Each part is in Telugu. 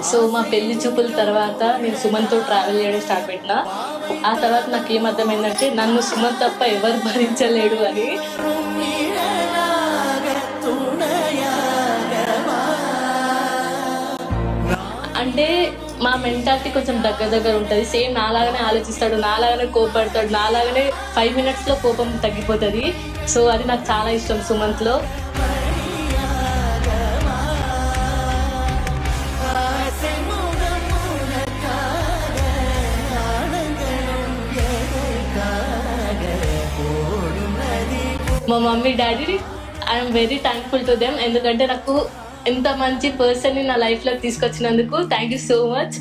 సో మా పెళ్లి చూపుల తర్వాత నేను సుమన్తో ట్రావెల్ చేయడం స్టార్ట్ పెట్టిన. ఆ తర్వాత నాకు ఏమర్థమైందంటే నన్ను సుమన్ తప్ప ఎవరు భరించలేడు అని. అంటే మా మెంటాలిటీ కొంచెం దగ్గర ఉంటుంది. సేమ్ నాలాగానే ఆలోచిస్తాడు, నాలాగానే కోపడతాడు, నాలాగానే 5 minutesలో కోపం తగ్గిపోతుంది. సో అది నాకు చాలా ఇష్టం సుమంత్లో. మా mummy daddy I'm very thankful to them. ఎందుకంటే నాకు ఎంత మంచి పర్సన్ని నా లైఫ్లోకి తీసుకొచ్చినందుకు థ్యాంక్ యూ సో మచ్.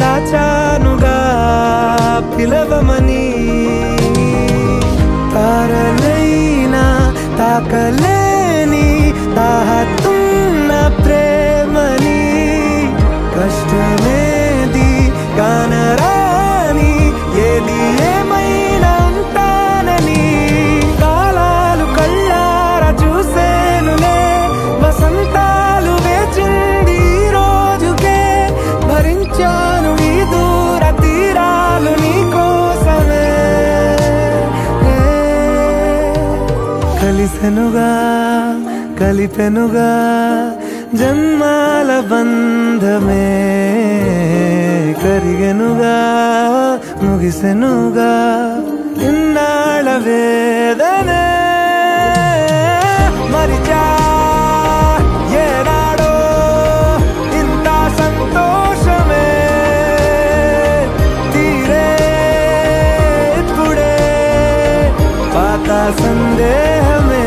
దాచానుగా పిలవమని తారలైనా తాకలేని తాహతున్న ప్రేమని కష్టమేది కానరాని ఏది ఏమైనా ఉంటానని కాలాలు కళ్ళార చూసేనులే వసంతాలు వేచింది రోజుకే భరించాను ఈ దూర తీరాలు నీ కోసమే కలిసెనుగా కలిపెనుగా జన్మాల బంధమే కరిగెనుగా ముగిసెనుగా ఇన్నాళ్ళ వేదనే మరిచా ఏనాడో ఇంత సంతోషమే తీరే ఇప్పుడే పాత సందేహమే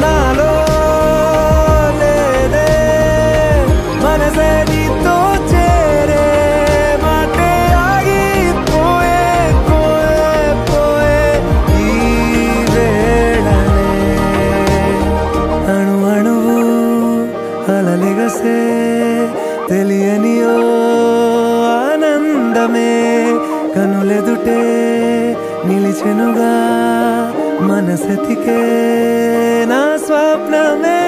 నాలో లేదే మనసే నీతో చేరే మాటే ఆగిపోయే పోయే పోయే ఈ వేళనే అణు అణువు అలలెగసే తెలియని ఓ ఆనందమే కనులెదుటే నిలిచెనుగా మనసెతికే నా స్వప్నమే